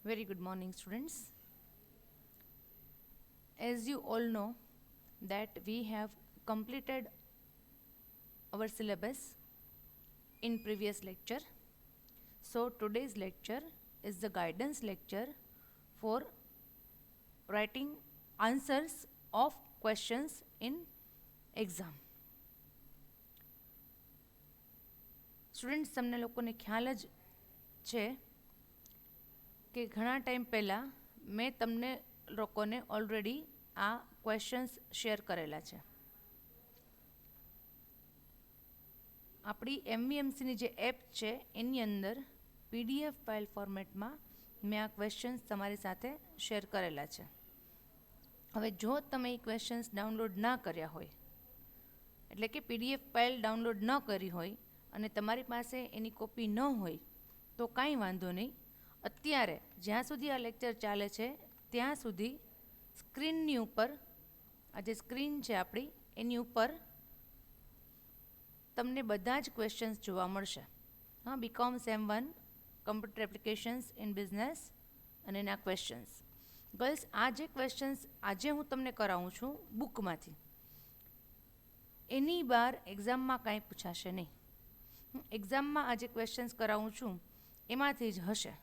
Very good morning, students. As you all know that we have completed our syllabus in previous lecture. So today's lecture is the guidance lecture for writing answers of questions in exam. Students તમને લોકોને ખ્યાલ જ છે કે ઘણા time પહેલાં મેં તમને લોકોને ઓલરેડી આ ક્વેશ્ચન્સ શેર કરેલા છે. આપણી એમવીએમસીની જે એપ છે એની અંદર પીડીએફ ફાઇલ ફોર્મેટમાં મેં આ ક્વેશ્ચન્સ તમારી સાથે શેર કરેલા છે. હવે જો તમે એ ક્વેશ્ચન્સ ડાઉનલોડ ના કર્યા હોય, એટલે કે પીડીએફ ફાઇલ ડાઉનલોડ ન કરી હોય અને તમારી પાસે એની કોપી ન હોય તો કાંઈ વાંધો નહીં. અત્યારે જ્યાં સુધી આ લેક્ચર ચાલે છે ત્યાં સુધી સ્ક્રીનની ઉપર, આ જે સ્ક્રીન છે આપણી એની ઉપર તમને બધા જ ક્વેશ્ચન્સ જોવા મળશે. હા, B Com sem 1 computer applications in business અને એના ક્વેશ્ચન્સ. ગર્લ્સ, આ જે ક્વેશ્ચન્સ આજે હું તમને કરાવું છું બુકમાંથી, એની બહાર એક્ઝામમાં કાંઈ પૂછાશે નહીં. એક્ઝામમાં આ જે ક્વેશ્ચન્સ કરાવું છું એમાંથી જ હશે.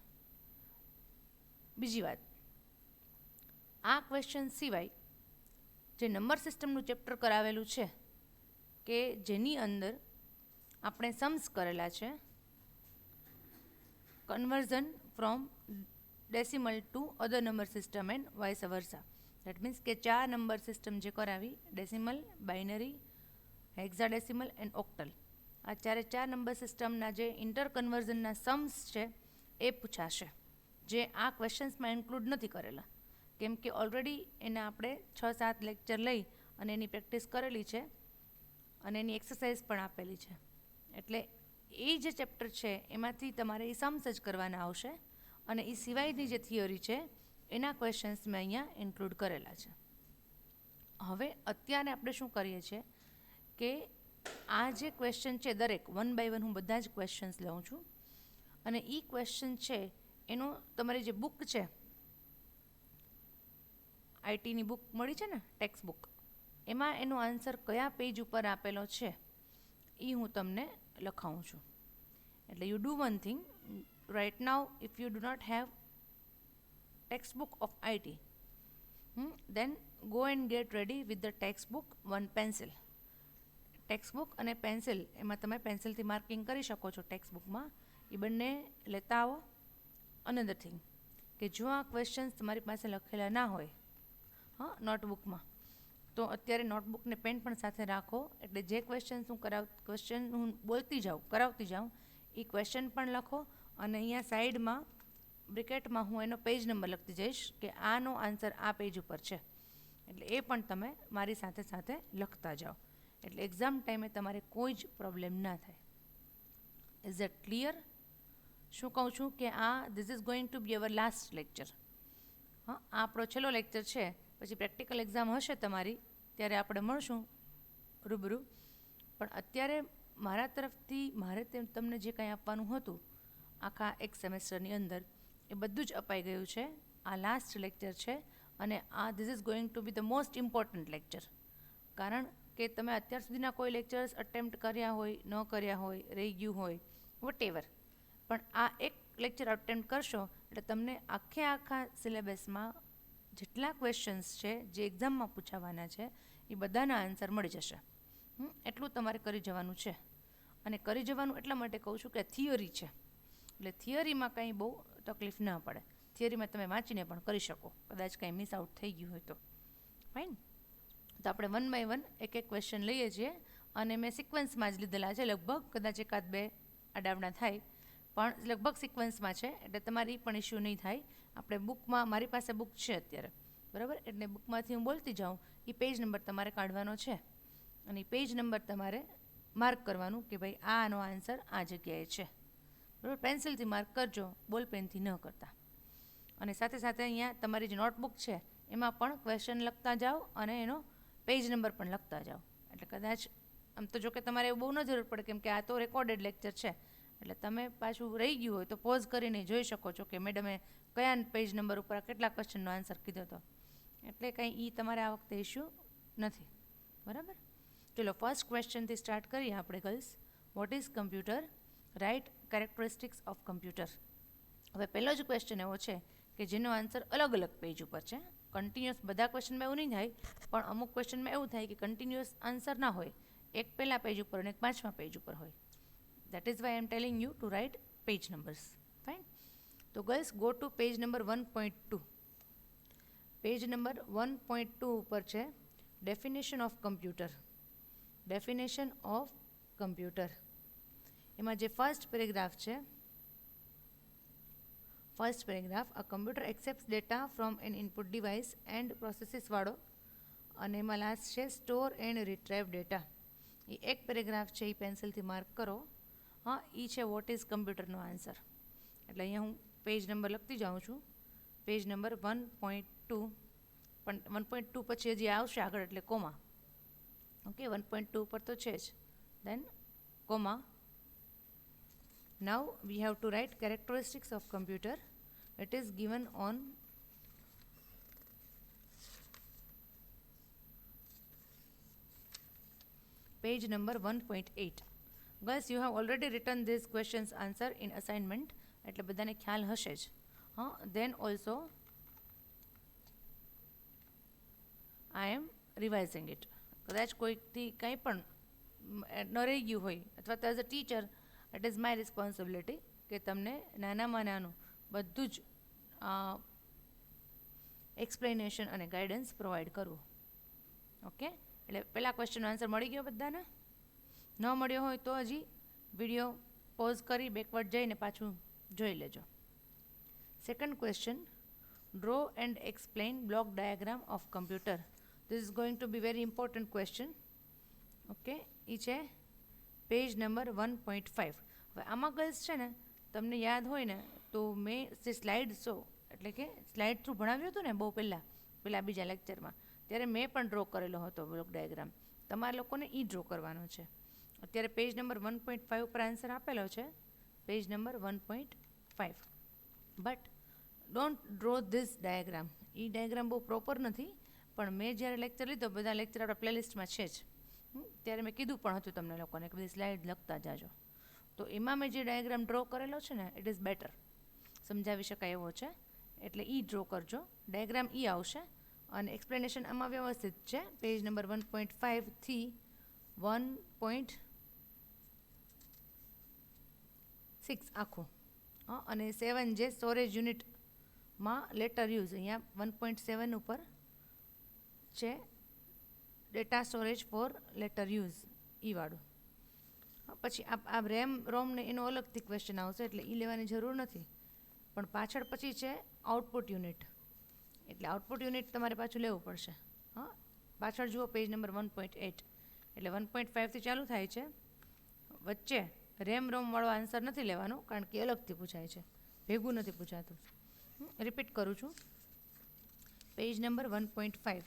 બીજી વાત, આ ક્વેશ્ચન સિવાય જે નંબર સિસ્ટમનું ચેપ્ટર કરાવેલું છે કે જેની અંદર આપણે सम्स કરેલા છે, conversion from decimal to other number system and vice versa. That means કે 4 નંબર સિસ્ટમ જે કરાવી, decimal, binary, hexadecimal and octal, આ 4 નંબર સિસ્ટમના જે ઇન્ટર કન્વર્ઝનના सम्स છે એ પૂછાશે, જે આ ક્વેશ્ચન્સમાં ઇન્ક્લુડ નથી કરેલા, કેમ કે ઓલરેડી એના આપણે 6-7 લેક્ચર લઈ અને એની પ્રેક્ટિસ કરેલી છે અને એની એક્સરસાઇઝ પણ આપેલી છે. એટલે એ જે ચેપ્ટર છે એમાંથી તમારે એ सम्स જ કરવાના આવશે અને એ સિવાયની જે થિયરી છે એના ક્વેશ્ચન્સ મેં અહીંયા ઇન્ક્લુડ કરેલા છે. હવે અત્યારે આપણે શું કરીએ છીએ કે આ જે ક્વેશ્ચન છે દરેક 1 બાય 1 હું બધા જ ક્વેશ્ચન્સ લઉં છું અને એ ક્વેશ્ચન છે એનો તમારી જે બુક છે, આઈટીની બુક મળી છે ને, ટેક્સ્ટ બુક, એમાં એનો આન્સર કયા પેજ ઉપર આપેલો છે એ હું તમને લખાવું છું. એટલે you do one thing, right now if you do not have text book of IT, then go and get ready with the textbook, one pencil. Text book અને પેન્સિલ, એમાં તમે પેન્સિલથી માર્કિંગ કરી શકો છો ટેક્સ્ટબુકમાં, એ બંને લેતા આવો. અનધર થિંગ કે જો આ ક્વેશ્ચન્સ તમારી પાસે લખેલા ના હોય નોટબુકમાં, તો અત્યારે નોટબુક ને પેન પણ સાથે રાખો. એટલે જે ક્વેશ્ચન્સ હું બોલતી જાઉં, કરાવતી જાઉં, એ ક્વેશ્ચન પણ લખો અને અહીંયા સાઈડમાં બ્રેકેટમાં હું એનો પેજ નંબર લખતી જઈશ કે આનો આન્સર આ પેજ ઉપર છે. એટલે એ પણ તમે મારી સાથે સાથે લખતા જાઓ, એટલે એક્ઝામ ટાઈમે તમારે કોઈ જ પ્રોબ્લેમ ના થાય. Is that clear? શું કહું છું કે this is going to be our last lecture. હા, આ આપણો છેલ્લો લેક્ચર છે. પછી પ્રેક્ટિકલ એક્ઝામ હશે તમારી, ત્યારે આપણે મળશું રૂબરૂ. પણ અત્યારે મારા તરફથી મારે તમને જે કંઈ આપવાનું હતું આખા એક સેમેસ્ટરની અંદર, એ બધું જ અપાઈ ગયું છે. આ લાસ્ટ લેક્ચર છે અને this is going to B the most important lecture. કારણ કે તમે અત્યાર સુધીના કોઈ લેક્ચર્સ અટેમ્પ્ટ કર્યા હોય, ન કર્યા હોય, રહી ગયું હોય, વટેવર, પણ આ એક લેક્ચર અટેમ્પ્ટ કરશો એટલે તમને આખા સિલેબસમાં જેટલા ક્વેશ્ચન્સ છે જે એક્ઝામમાં પૂછાવાના છે એ બધાના આન્સર મળી જશે. એટલું તમારે કરી જવાનું છે. અને કરી જવાનું એટલા માટે કહું છું કે થિયરી છે, એટલે થિયરીમાં કંઈ બહુ તકલીફ ના પડે. થિયરીમાં તમે વાંચીને પણ કરી શકો, કદાચ કંઈ મિસ આઉટ થઈ ગયું હોય તો. ફાઇન. તો આપણે 1 બાય 1 એક ક્વેશ્ચન લઈએ છીએ અને મેં સિક્વન્સમાં જ લીધેલા છે. લગભગ કદાચ 1-2 આડાવડા થાય, પણ લગભગ સિક્વન્સમાં છે, એટલે તમારી પણ ઇશ્યુ નહીં થાય. આપણે બુકમાં, મારી પાસે બુક છે અત્યારે, બરાબર, એટલે બુકમાંથી હું બોલતી જાઉં, એ પેજ નંબર તમારે કાઢવાનો છે અને એ પેજ નંબર તમારે માર્ક કરવાનું કે ભાઈ આનો આન્સર આ જગ્યાએ છે. બરાબર, પેન્સિલથી માર્ક કરજો, બોલ પેનથી ન કરતા. અને સાથે સાથે અહીંયા તમારી જે નોટબુક છે એમાં પણ ક્વેશ્ચન લખતા જાઓ અને એનો પેજ નંબર પણ લખતા જાઓ. એટલે કદાચ આમ તો જો કે તમારે એવું બહુ ન જરૂર પડે, કેમ કે આ તો રેકોર્ડેડ લેક્ચર છે, એટલે તમે પાછું રહી ગયું હોય તો પોઝ કરીને જોઈ શકો છો કે મેડમે કયા પેજ નંબર ઉપર કેટલા ક્વેશ્ચનનો આન્સર કીધો હતો. એટલે કંઈ એ તમારે આ વખતે ઇશ્યુ નથી. બરાબર. ચલો ફર્સ્ટ ક્વેશ્ચનથી સ્ટાર્ટ કરીએ આપણે girls. What is computer? Right characteristics of computer. હવે પહેલો જ ક્વેશ્ચન એવો છે કે જેનો આન્સર અલગ અલગ પેજ ઉપર છે. કન્ટિન્યુઅસ બધા ક્વેશ્ચનમાં એવું નહીં થાય, પણ અમુક ક્વેશ્ચનમાં એવું થાય કે કન્ટિન્યુઅસ આન્સર ના હોય, એક પહેલા પેજ ઉપર અને એક પાંચમા પેજ ઉપર હોય. That is why I am telling you to write page numbers. Fine. So girls, go to page number 1.2. Page number 1.2 ઉપર છે definition of computer. Definition of computer. એમાં જે ફર્સ્ટ પેરેગ્રાફ છે, first paragraph, a computer accepts data from an input device and processes વાળો, અને એમાં last છે store and retrieve data. એ એક પેરેગ્રાફ છે, એ પેન્સિલથી માર્ક કરો. હા, એ છે વોટ ઇઝ કમ્પ્યુટરનો આન્સર. એટલે અહીંયા હું પેજ નંબર લખતી જાઉં છું. પેજ નંબર 1.2, પણ 1.2 પછી હજી આવશે આગળ એટલે કોમા. ઓકે, 1.2 ઉપર તો છે જ. દેન comma. Now we have to write characteristics of computer. It is given on page number 1.8. Guys, you have already written this question's answer in assignment. એટલે બધાને ખ્યાલ હશે જ. હા, then also I am revising it. કદાચ કોઈકથી કંઈ પણ ન રહી ગયું હોય, અથવા તો as a teacher it is my responsibility કે તમને નાનામાં નાનું બધું જ એક્સપ્લેનેશન અને ગાઈડન્સ પ્રોવાઈડ કરવું. ઓકે, એટલે પહેલાં ક્વેશ્ચનનો આન્સર મળી ગયો બધાને? ન મળ્યો હોય તો હજી વિડીયો પોઝ કરી બેકવર્ડ જઈને પાછું જોઈ લેજો. Second question, draw and explain block diagram of computer. This is going to be very important question. Okay, એ છે પેજ નંબર 1.5. હવે આમાં ગર્લ્સ છે ને, તમને યાદ હોય ને તો મેં જે સ્લાઇડ શો, એટલે કે સ્લાઇડ થ્રુ ભણાવ્યું હતું ને બહુ પહેલાં બીજા લેક્ચરમાં, ત્યારે મેં પણ ડ્રો કરેલો હતો બ્લોક ડાયાગ્રામ. તમારા લોકોને એ ડ્રો કરવાનો છે. અત્યારે પેજ નંબર 1.5 ઉપર આન્સર આપેલો છે, page number 1.5. But don't draw this diagram. A diagram બહુ પ્રોપર નથી, પણ મેં જ્યારે લેક્ચર લીધો, બધા લેક્ચર આપણા પ્લેલિસ્ટમાં છે જ, ત્યારે મેં કીધું પણ હતું તમને લોકોને કે બધી સ્લાઇડ લખતા જાજો. તો એમાં મેં જે ડાયાગ્રામ ડ્રો કરેલો છે ને, ઇટ ઇઝ બેટર, સમજાવી શકાય એવો છે. એટલે એ ડ્રો કરજો, ડાયાગ્રામ એ આવશે. અને એક્સપ્લેનેશન આમાં વ્યવસ્થિત છે, પેજ નંબર 1.5 થી 1.6 આખું. અને 7 જે સ્ટોરેજ યુનિટમાં લેટર યુઝ, અહીંયા 1.7 ઉપર છે data storage for later use, એ વાળું. પછી આ રેમ રોમને એનો અલગથી ક્વેશ્ચન આવશે, એટલે એ લેવાની જરૂર નથી. પણ પાછળ પછી છે આઉટપુટ યુનિટ, એટલે આઉટપુટ યુનિટ તમારે પાછું લેવું પડશે. હા, પાછળ જુઓ પેજ નંબર 1.8. એટલે 1.5થી ચાલુ થાય છે. વચ્ચે રેમ રોમવાળો આન્સર નથી લેવાનો, કારણ કે અલગથી પૂછાય છે, ભેગું નથી પૂછાતું. રિપીટ કરું છું, પેજ નંબર 1.5.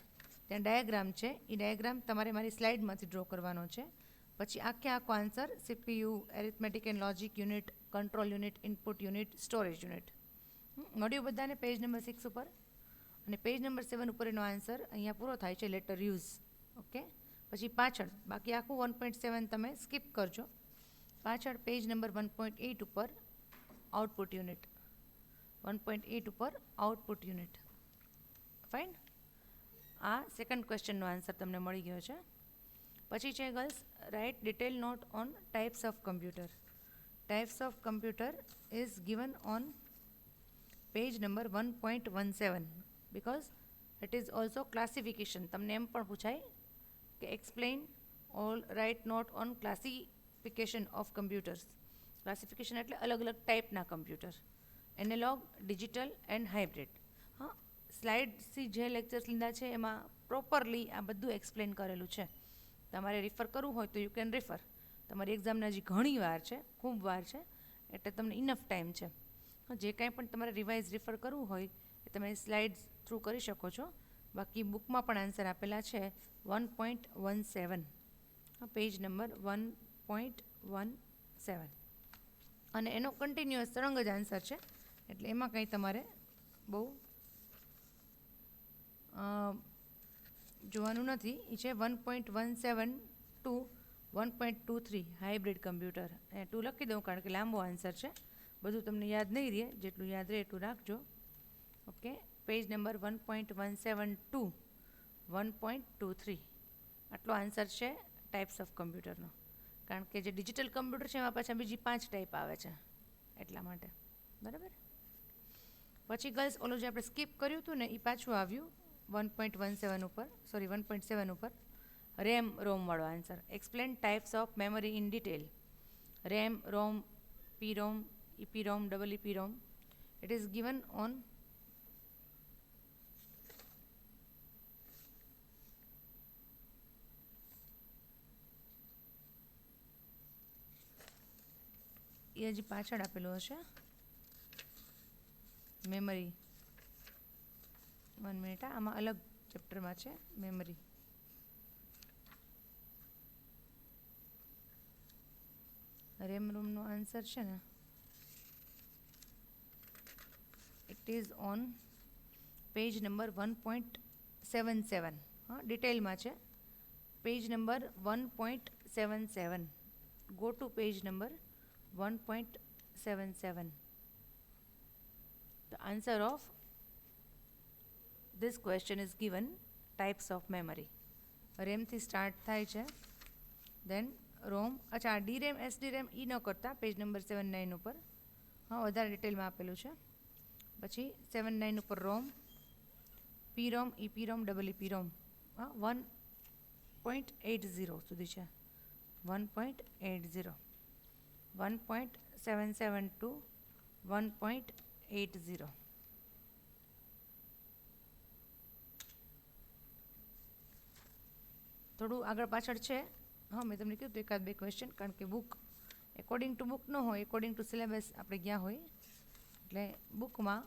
ત્યાં ડાયાગ્રામ છે, એ ડાયાગ્રામ તમારે મારી સ્લાઇડમાંથી ડ્રો કરવાનો છે. પછી આખો answer CPU, arithmetic and logic unit, control unit, input unit, storage unit. મળ્યું બધાને પેજ નંબર 6 ઉપર. અને પેજ નંબર 7 ઉપર એનો આન્સર અહીંયા પૂરો થાય છે, લેટર યુઝ. ઓકે, પછી પાછળ બાકી આખું 1.7 તમે સ્કીપ કરજો. પાછળ પેજ નંબર 1.8 ઉપર આઉટપુટ યુનિટ, 1.8 ઉપર આઉટપુટ યુનિટ. ફાઇન. આ સેકન્ડ ક્વેશ્ચનનો આન્સર તમને મળી ગયો છે. પછી છે girls, right detail note on types of computer. Types of computer is given on page number 1.17. because it is also classification. તમને એમ પણ પૂછાય કે explain all right note on classification of computers. Classification એટલે અલગ અલગ ટાઈપના computer, analog, digital and hybrid. હા, સ્લાઇડથી જે લેક્ચર્સ લીધા છે એમાં પ્રોપરલી આ બધું એક્સપ્લેન કરેલું છે. તમારે રિફર કરવું હોય તો યુ કેન રિફર. તમારી એક્ઝામને હજી ઘણી વાર છે, ખૂબ વાર છે, એટલે તમને ઇનફ ટાઈમ છે. જે કાંઈ પણ તમારે રિવાઇઝ રિફર કરવું હોય એ તમે સ્લાઇડ્સ થ્રુ કરી શકો છો. બાકી બુકમાં પણ આન્સર આપેલા છે 1.17, પેજ નંબર 1.17. અને એનો કન્ટિન્યુઅસ તરંગ જ આન્સર છે, એટલે એમાં કંઈ તમારે બહુ જોવાનું નથી. એ છે 1.17 ટુ 1.23 હાઇબ્રિડ કમ્પ્યુટર. એ 2 લખી દઉં કારણ કે લાંબો આન્સર છે, બધું તમને યાદ નહીં રહે, જેટલું યાદ રહે એટલું રાખજો. ઓકે, પેજ નંબર 1.17 ટુ 1.23 આટલો આન્સર છે ટાઈપ્સ ઓફ કમ્પ્યુટરનો. કારણ કે જે ડિજિટલ કમ્પ્યુટર છે એમાં પાછા બીજી 5 ટાઈપ આવે છે, એટલા માટે. બરાબર. પછી ગર્લ્સ ઓલું જે આપણે સ્કીપ કર્યું હતું ને એ પાછું આવ્યું 1.17 ઉપર, સોરી 1.7 ઉપર. રેમ રોમવાળો answer. Explain types of memory in detail. RAM, ROM, PROM, EPROM, double EPROM. It is given on એ હજી પાછળ આપેલું હશે મેમરી. 1 મિનિટ, આમાં અલગ ચેપ્ટરમાં છે મેમરી. રેમ રોમનો આન્સર છે ને, it is on page number 1.77. હા, ડિટેલમાં છે page number 1.77. Go to page number 1.77. The answer of this question is given types of memory. RAM થી સ્ટાર્ટ થાય છે, દેન રોમ. અચ્છા, DRAM SDRAM એ ન કરતા પેજ નંબર 79 ઉપર. હા, વધારે ડિટેલમાં આપેલું છે. પછી 79 ઉપર રોમ, PROM, EPROM, ડબલ EPROM. હા, 1.80 સુધી છે. 1.80, 1.77 ટુ 1.80. થોડું આગળ પાછળ છે. હા, મેં તમને કીધું એકાદ બે ક્વેશ્ચન, કારણ કે બુક એકોર્ડિંગ ટુ બુક ન હોય, એકોર્ડિંગ ટુ સિલેબસ આપણે ગયા હોય, એટલે બુકમાં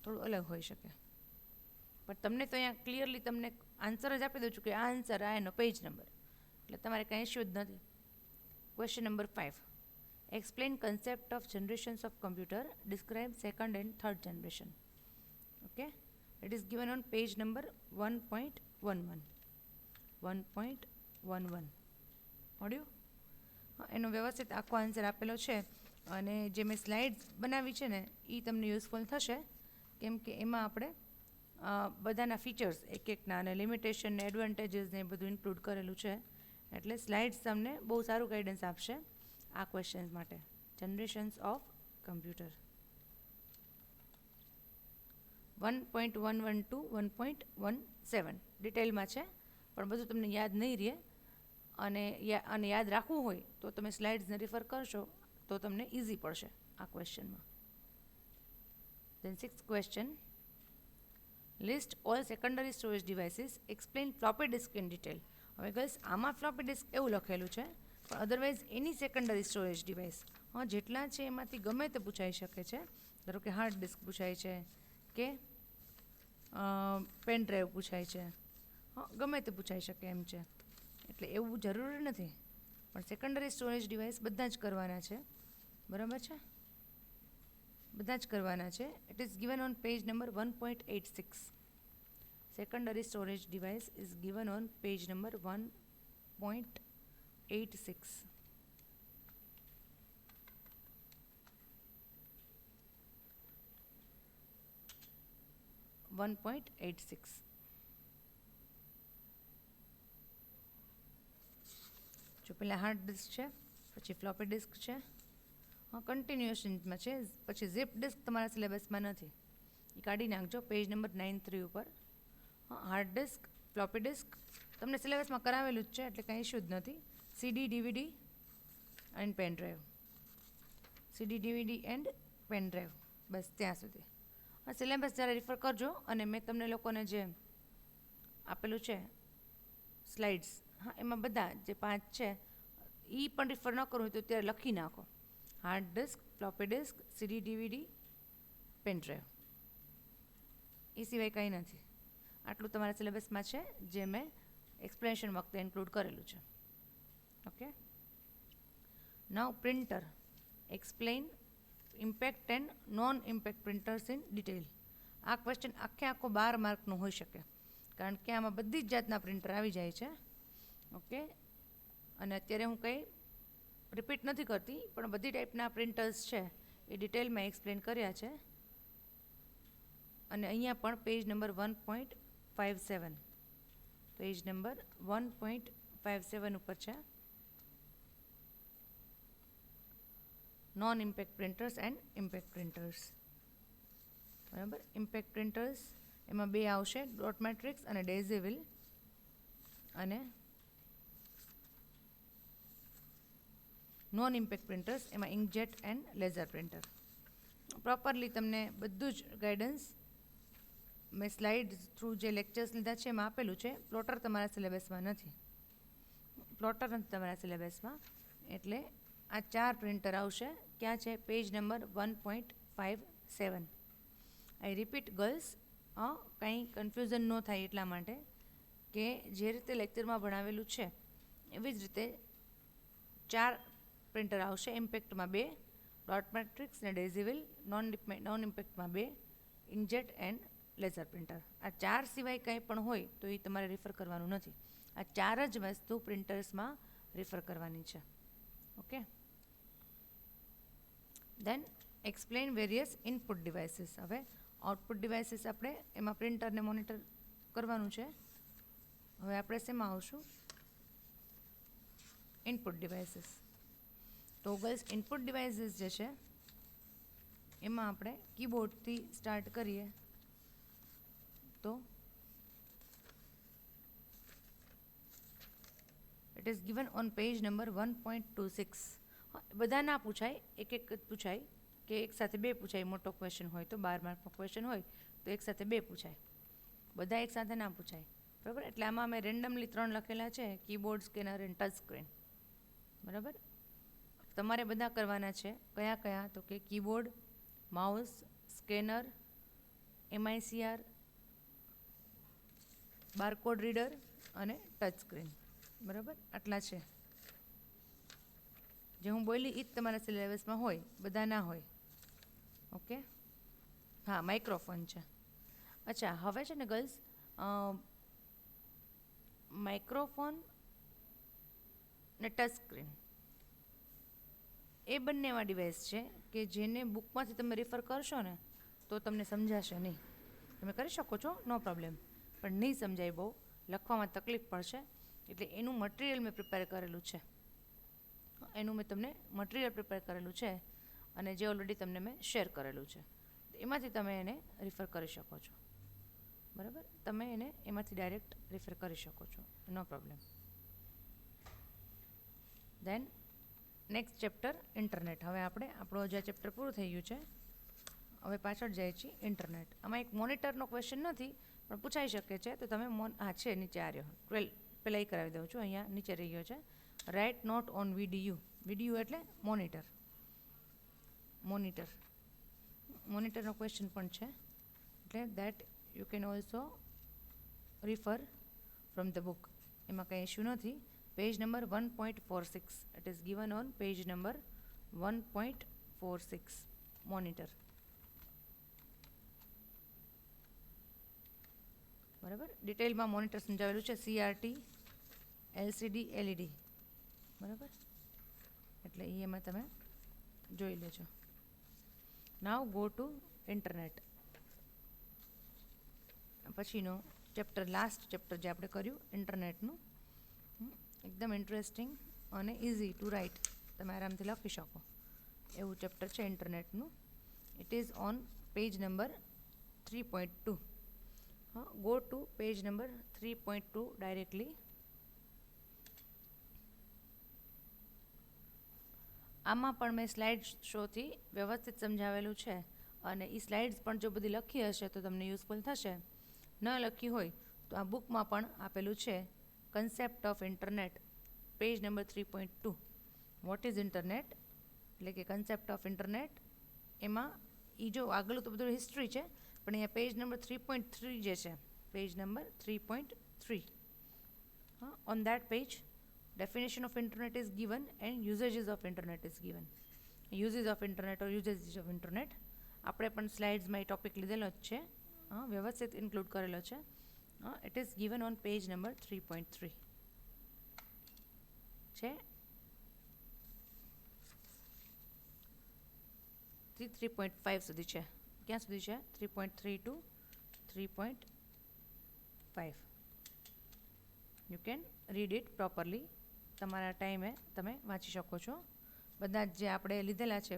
થોડું અલગ હોઈ શકે. પણ તમને તો અહીંયા ક્લિયરલી તમને આન્સર જ આપી દઉં છું કે આ આન્સર, આ એનો પેજ નંબર, એટલે તમારે કાંઈ ઇશ્યુ જ નથી. Question number 5. Explain concept of generations of computer. Describe second and third generation. Okay, it is given on page number 1.11. 1.11 મળ્યું? એનો વ્યવસ્થિત આખો આન્સર આપેલો છે, અને જે મેં સ્લાઇડ્સ બનાવી છે ને એ તમને યુઝફુલ થશે, કેમ કે એમાં આપણે બધાના ફીચર્સ એક એકના અને લિમિટેશન ને એડવાન્ટેજીસ ને એ બધું ઇન્ક્લુડ કરેલું છે, એટલે સ્લાઇડ્સ તમને બહુ સારું ગાઈડન્સ આપશે આ ક્વેશ્ચન્સ માટે. જનરેશન્સ ઓફ કમ્પ્યુટર 1.11 ટુ 1.17 ડિટેલમાં છે, પણ બધું તમને યાદ નહીં રહે, અને યાદ રાખવું હોય તો તમે સ્લાઇડ્સને રિફર કરશો તો તમને ઇઝી પડશે આ ક્વેશ્ચનમાં. Then 6th question. List all secondary storage devices. Explain floppy disk in detail. હવે ગર્લ્સ, આમાં ફ્લોપી ડિસ્ક એવું લખેલું છે, પણ otherwise any secondary storage device જેટલા છે એમાંથી ગમે તે પૂછાઈ શકે છે. ધારો કે હાર્ડ ડિસ્ક પૂછાય છે, કે પેન ડ્રાઈવ પૂછાય છે, ગમે તે પૂછાઈ શકે એમ છે, એટલે એવું જરૂરી નથી. પણ સેકન્ડરી સ્ટોરેજ ડિવાઇસ બધા જ કરવાના છે, બરાબર છે? બધા જ કરવાના છે. It is given on page number 1.86. Secondary storage device is given on page number 1.86. જો પેલા હાર્ડ ડિસ્ક છે, પછી ફ્લોપી ડિસ્ક છે, કન્ટિન્યુએશનમાં છે, પછી ઝીપ ડિસ્ક તમારા સિલેબસમાં નથી, એ કાઢી નાખજો પેજ નંબર 93 ઉપર. હાર્ડ ડિસ્ક, ફ્લોપી ડિસ્ક તમને સિલેબસમાં કરાવેલું જ છે, એટલે કાંઈ ઇશ્યુ જ નથી. CD, DVD and pen drive. CD, DVD and pen drive, બસ ત્યાં સુધી. સિલેબસ જ્યારે રિફર કરજો, અને મેં તમને લોકોને જે આપેલું છે સ્લાઇડ્સ, એમાં બધા જે 5 છે એ પણ રિફર ન કરવું હોય તો ત્યારે લખી નાખો. Hard disk, floppy disk, CD, DVD, pen drive, એ સિવાય કંઈ નથી. આટલું તમારા સિલેબસમાં છે, જે મેં એક્સપ્લેનેશન વખતે ઇન્ક્લુડ કરેલું છે. Okay, now printer. Explain impact and non impact printers in detail. આ ક્વેશ્ચન આખો 12 માર્કનું હોઈ શકે, કારણ કે આમાં બધી જ જાતના પ્રિન્ટર આવી જાય છે. ઓકે, અને અત્યારે હું કંઈ રિપીટ નથી કરતી, પણ બધી ટાઈપના પ્રિન્ટર્સ છે એ ડિટેલમાં એક્સપ્લેન કર્યા છે. અને અહીંયા પણ પેજ નંબર 1.57, પેજ નંબર 1.57 ઉપર છે non impact printers and impact printers. બરાબર, ઇમ્પેક્ટ પ્રિન્ટર્સ એમાં બે આવશે, ડોટ મેટ્રિક્સ અને ડેઝીવિલ. અને નોન ઇમ્પેક્ટ પ્રિન્ટર્સ એમાં inkjet and laser printer. Properly તમને બધું જ ગાઈડન્સ મેં સ્લાઇડ થ્રુ જે લેક્ચર્સ લીધા છે એમાં આપેલું છે. પ્લોટર તમારા સિલેબસમાં નથી, પ્લોટર નથી તમારા સિલેબસમાં. એટલે આ 4 પ્રિન્ટર આવશે. ક્યાં છે? Page number 1.57. આઈ રિપીટ ગર્લ્સ, કંઈ કન્ફ્યુઝન ન થાય એટલા માટે કે જે રીતે લેક્ચરમાં ભણાવેલું છે એવી જ રીતે 4 પ્રિન્ટર આવશે. ઇમ્પેક્ટમાં 2, ડોટ મેટ્રિક્સ ને ડેઝીવિલ. નોન ઇમ્પેક્ટમાં 2, ઇન્કજેટ એન્ડ લેઝર પ્રિન્ટર. આ 4 સિવાય કંઈ પણ હોય તો એ તમારે રિફર કરવાનું નથી. આ 4 જ વસ્તુ પ્રિન્ટર્સમાં રિફર કરવાની છે. ઓકે, દેન એક્સપ્લેન વેરિયસ ઇનપુટ ડિવાઇસીસ. હવે આઉટપુટ ડિવાઇસીસ આપણે એમાં પ્રિન્ટરને મોનિટર કરવાનું છે. હવે આપણે શેમાં આવશું? Input devices. તો ગર્લ્સ, ઇનપુટ ડિવાઇસીસ જે છે એમાં આપણે કીબોર્ડથી સ્ટાર્ટ કરીએ તો it is given on page number 1.26. બધા ના પૂછાય, એક જ પૂછાય કે એક સાથે 2 પૂછાય. મોટો ક્વેશ્ચન હોય તો 12 માર્કનો ક્વેશ્ચન હોય તો એક સાથે 2 પૂછાય, બધા એક સાથે ના પૂછાય. બરાબર, એટલે આમાં મેં રેન્ડમલી 3 લખેલા છે: keyboard, scanner and touch screen. બરાબર, તમારે બધા કરવાના છે. કયા કયા? તો કે keyboard, mouse, scanner, MICR, barcode reader અને ટચ સ્ક્રીન. બરાબર, આટલા છે. જે હું બોલી એ જ તમારા સિલેબસમાં હોય, બધા ના હોય. ઓકે, હા, માઇક્રોફોન છે. અચ્છા, હવે છે ને ગર્લ્સ, માઇક્રોફોન ને ટચ સ્ક્રીન એ બંને એવા ડિવાઇસ છે કે જેને બુકમાંથી તમે રિફર કરશો ને તો તમને સમજાશે નહીં. તમે કરી શકો છો, નો પ્રોબ્લેમ, પણ નહીં સમજાય, બહુ લખવામાં તકલીફ પડશે. એટલે એનું મટિરિયલ મેં પ્રિપેર કરેલું છે. એનું મેં તમને મટિરિયલ પ્રિપેર કરેલું છે અને જે ઓલરેડી તમને મેં શેર કરેલું છે. એમાંથી તમે એને રિફર કરી શકો છો. બરાબર, તમે એને એમાંથી ડાયરેક્ટ રિફર કરી શકો છો, નો પ્રોબ્લેમ. દેન નેક્સ્ટ ચેપ્ટર, ઇન્ટરનેટ. હવે આપણે આપણો જે ચેપ્ટર પૂરું થઈ ગયું છે, હવે પાછળ જાય છે ઇન્ટરનેટ. આમાં એક મોનિટરનો ક્વેશ્ચન નથી પણ પૂછાઈ શકે છે. તો તમે છે નીચે આ રહ્યો 12, પહેલાં એ કરાવી દઉં છું. અહીંયા નીચે રહી ગયો છે right note on VDU. VDU એટલે મોનિટર. મોનિટરનો ક્વેશ્ચન પણ છે, એટલે that you can also refer from the book. એમાં કંઈ ઇશ્યુ નથી. Page number 1.46. It is given on page number 1.46. Monitor. બરાબર, ડિટેલમાં મોનિટર સમજાવેલું છે. CRT, LCD, LED. બરાબર, એટલે એ એમાં તમે જોઈ લેજો. નાવ ગો ટુ ઇન્ટરનેટ. પછીનો ચેપ્ટર, લાસ્ટ ચેપ્ટર જે આપણે કર્યું ઇન્ટરનેટનું, એકદમ ઇન્ટરેસ્ટિંગ અને ઇઝી ટુ રાઇટ, તમે આરામથી લખી શકો એવું ચેપ્ટર છે ઇન્ટરનેટનું. It is on page number 3.2. Go to page number 3.2 directly. આમાં પણ મેં સ્લાઇડ શોથી વ્યવસ્થિત સમજાવેલું છે અને એ સ્લાઇડ્સ પણ જો બધી લખી હશે તો તમને યુઝફુલ થશે. ન લખી હોય તો આ બુકમાં પણ આપેલું છે concept of internet, page number 3.2. What is internet, એટલે કે કન્સેપ્ટ ઓફ ઇન્ટરનેટ. એમાં એ જો આગળ તો બધું હિસ્ટ્રી છે, પણ અહીંયા પેજ નંબર 3.3 જે છે, page number 3.3, on that page definition of internet is given and usages of internet is given. Uses of internet or uses of internet. આપણે પણ સ્લાઇડ્સમાં એ ટોપિક લીધેલો જ છે, વ્યવસ્થિત ઇન્ક્લુડ કરેલો છે. It is given on page number 3.3 છે. 3.5 સુધી છે. ક્યાં સુધી છે? 3.3 to 3.5. You can read it properly. તમારા ટાઈમે તમે વાંચી શકો છો બધા જ જે આપણે લીધેલા છે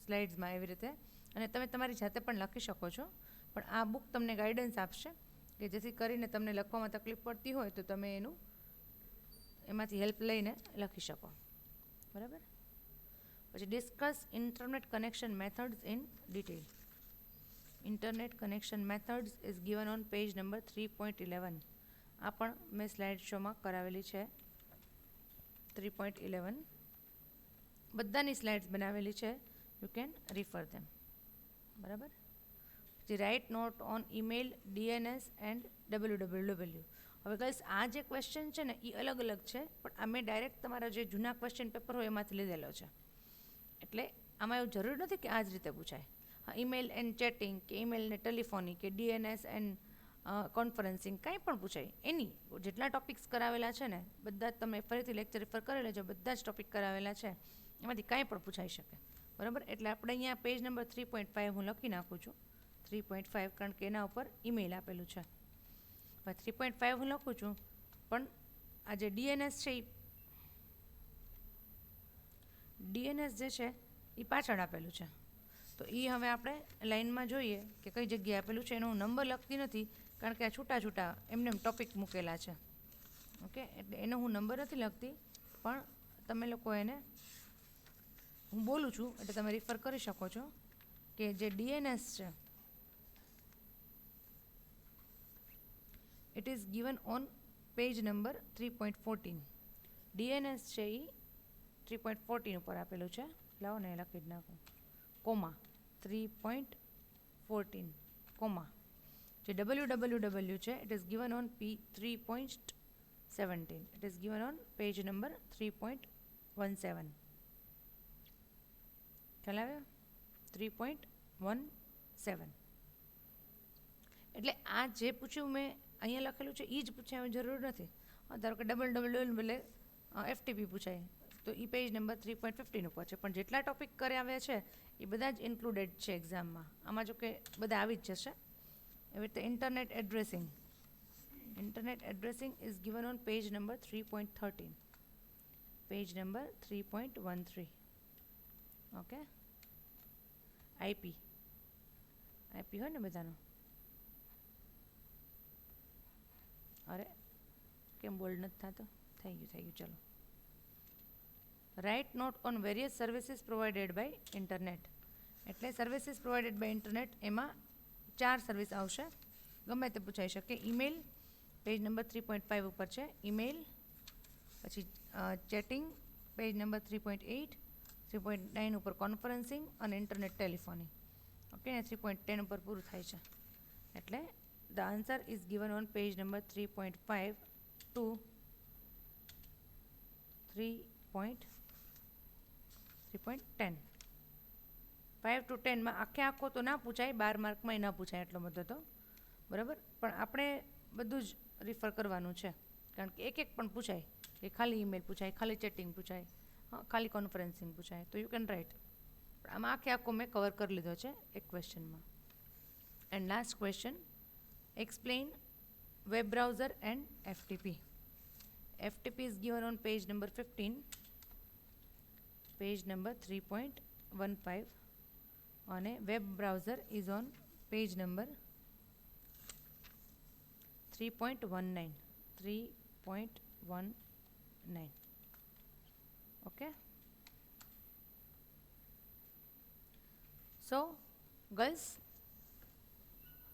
સ્લાઇડ્સમાં એવી રીતે, અને તમે તમારી જાતે પણ લખી શકો છો. પણ આ બુક તમને ગાઈડન્સ આપશે કે જેથી કરીને તમને લખવામાં તકલીફ પડતી હોય તો તમે એમાંથી હેલ્પ લઈને લખી શકો. બરાબર. પછી discuss internet connection methods in detail. Internet connection methods is given on page number 3.11. આ પણ મેં સ્લાઇડ શોમાં કરાવેલી છે. 3.11 બધાની સ્લાઇડ્સ બનાવેલી છે. You can refer them. બરાબર. પછી right note on email, DNS and WWW. હવે ગાઈસ આ જે ક્વેશ્ચન છે ને એ અલગ અલગ છે, પણ આ મેં ડાયરેક્ટ તમારા જે જૂના ક્વેશ્ચન પેપર હોય એમાંથી લીધેલો છે. એટલે આમાં એવું જરૂર નથી કે આ જ રીતે પૂછાય. હા, ઈમેલ એન્ડ ચેટિંગ કે ઈમેલ ને ટેલિફોનિક કે DNS એન્ડ કોન્ફરન્સિંગ કાંઈ પણ પૂછાય. એની જેટલા ટોપિક્સ કરાવેલા છે ને બધા જ તમે ફરીથી લેક્ચર રિફર કરી લેજો. બધા જ ટોપિક કરાવેલા છે એમાંથી કાંઈ પણ પૂછાઈ શકે. બરાબર. એટલે આપણે અહીંયા પેજ નંબર 3.5 હું લખી નાખું છું. 3.5 કારણ કે એના ઉપર ઈમેલ આપેલું છે. હવે 3.5 હું લખું છું, પણ આ જે DNS છે DNS જે છે એ પાછળ આપેલું છે. તો એ હવે આપણે લાઇનમાં જોઈએ કે કઈ જગ્યાએ આપેલું છે. એનો હું નંબર લખતી નથી કારણ કે આ છૂટા છૂટા એમને ટોપિક મૂકેલા છે. ઓકે, એટલે એનો હું નંબર નથી લખતી, પણ તમે લોકો એને હું બોલું છું એટલે તમે રિફર કરી શકો છો કે જે DNS છે it is given on page number 3.14. DNS છે એ 3.14 ઉપર આપેલું છે. લાવો ને લખી જ નાખું. Comma 3.14 comma. જે WWW છે it is given on P3.17. It is given on page number 3.17. ખ્યાલ આવ્યો? 3.17. એટલે આ જે પૂછ્યું મેં અહીંયા લખેલું છે એ જ પૂછાય જરૂર નથી. ધારો કે WWW એટલે FTP પૂછાય તો એ પેજ નંબર 3.15 ઉપર છે. પણ જેટલા ટોપિક કર્યા છે એ બધા જ ઇન્ક્લુડેડ છે એક્ઝામમાં. આમાં જો કે બધા આવી જ જશે. એવી રીતે internet addressing. Internet addressing is given on page number 3.13. Page number 3.13. Okay. IP હોય ને બધાનો. અરે કેમ બોલ્ડ નથી થતો? થઈ ગયું. ચલો. Right note on various services provided by internet. એટલે સર્વિસીસ પ્રોવાઇડેડ બાય ઇન્ટરનેટ એમાં 4 સર્વિસ આવશે. ગમે તે પૂછાઈ શકે. ઈમેલ પેજ નંબર 3.5 ઉપર છે. ઈમેલ, પછી ચેટિંગ પેજ નંબર 3.8, 3.9 ઉપર કોન્ફરન્સિંગ અને ઇન્ટરનેટ ટેલિફોની. ઓકે, 3.10 ઉપર પૂરું થાય છે. એટલે the answer is given on page number 3.5 to 3.10. 5 to 10 માં આખો તો ના પૂછાય, 12 માર્કમાં ના પૂછાય એટલો બધો તો. બરાબર. પણ આપણે બધું જ રિફર કરવાનું છે કારણ કે એક પણ પૂછાય કે ખાલી ઈમેલ પૂછાય, ખાલી ચેટિંગ પૂછાય, ખાલી કોન્ફરન્સિંગ પૂછાય તો યુ કેન રાઇટ. પણ આમાં આખો મેં કવર કરી લીધો છે એક ક્વેશ્ચનમાં. And last question, explain web browser and FTP. FTP is given on page number 15, page number 3.15, and web browser is on page number 3.19. 3.19. Okay. So girls,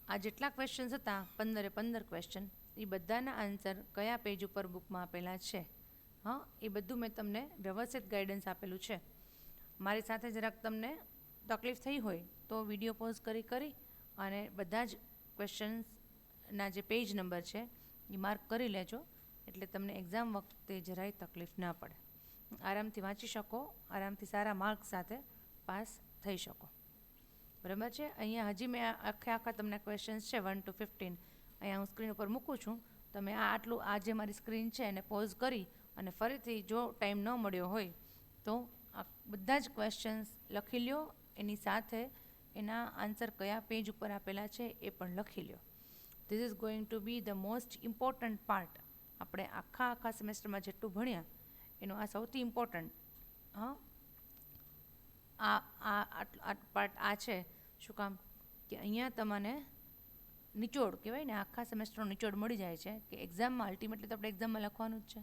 આ જેટલા ક્વેશ્ચન્સ હતા 15 ક્વેશ્ચન એ બધાના આન્સર કયા પેજ ઉપર બુકમાં આપેલા છે, એ બધું મેં તમને વ્યવસ્થિત ગાઈડન્સ આપેલું છે. મારી સાથે જરાક તમને તકલીફ થઈ હોય તો વિડીયો પોઝ કરી અને બધા જ ક્વેશ્ચન્સના જે પેજ નંબર છે એ માર્ક કરી લેજો એટલે તમને એક્ઝામ વખતે જરાય તકલીફ ના પડે. આરામથી વાંચી શકો, આરામથી સારા માર્ક્સ સાથે પાસ થઈ શકો. બરાબર છે. અહીંયા હજી મેં આખા તમને ક્વેશ્ચન્સ છે 1 to 15 અહીંયા હું સ્ક્રીન ઉપર મૂકું છું. તમે આટલું આ જે મારી સ્ક્રીન છે એને પોઝ કરી અને ફરીથી જો ટાઈમ ન મળ્યો હોય તો આ બધા જ ક્વેશ્ચન્સ લખી લ્યો, એની સાથે એના આન્સર કયા પેજ ઉપર આપેલા છે એ પણ લખી લ્યો. This is going to B the most important part. આપણે આખા સેમેસ્ટરમાં જેટલું ભણ્યા એનું આ સૌથી ઇમ્પોર્ટન્ટ આ પાર્ટ આ છે. શું કામ કે અહીંયા તમને નિચોડ કહેવાય ને, આખા સેમેસ્ટરનો નિચોડ મળી જાય છે કે એક્ઝામમાં અલ્ટિમેટલી તો આપણે એક્ઝામમાં લખવાનું જ છે.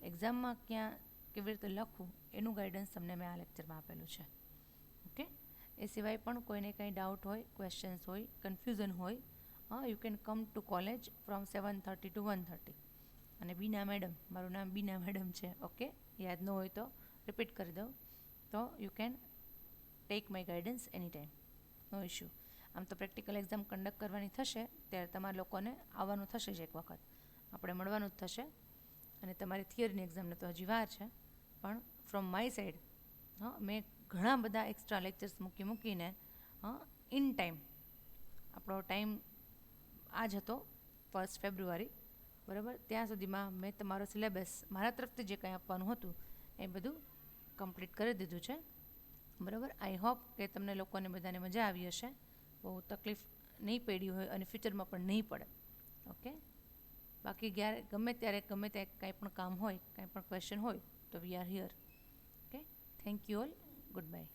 એક્ઝામમાં ક્યાં કેવી રીતે લખવું એનું ગાઈડન્સ તમને મેં આ લેક્ચરમાં આપેલું છે. ઓકે. એ સિવાય પણ કોઈને કંઈ ડાઉટ હોય, ક્વેશ્ચન્સ હોય, કન્ફ્યુઝન હોય, you can come to college from 7:30 to 1:30. અને બીના મેડમ, મારું નામ બીના મેડમ છે. ઓકે, યાદ ન હોય તો રિપીટ કરી દઉં તો you can take my guidance any time, no issue. આમ તો પ્રેક્ટિકલ એક્ઝામ કન્ડક્ટ કરવાની થશે ત્યારે તમારા લોકોને આવવાનું થશે જ એક વખત, આપણે મળવાનું જ થશે. અને તમારી થિયરીની એક્ઝામને તો હજી વાર છે, પણ ફ્રોમ માય સાઈડ મેં ઘણા બધા એક્સ્ટ્રા લેક્ચર્સ મૂકીને ઇન ટાઈમ, આપણો ટાઈમ આ જ હતો 1 ફેબ્રુઆરી, બરાબર, ત્યાં સુધીમાં મેં તમારો સિલેબસ મારા તરફથી જે કંઈ આપવાનું હતું એ બધું કમ્પ્લીટ કરી દીધું છે. બરાબર. આઈ હોપ કે તમને લોકોને બધાને મજા આવી હશે, બહુ તકલીફ નહીં પડી હોય અને ફ્યુચરમાં પણ નહીં પડે. ઓકે. બાકી ગમે ત્યારે કાંઈ પણ કામ હોય, કાંઈ પણ ક્વેશ્ચન હોય તો we are here. Okay. Thank you all. Good bye.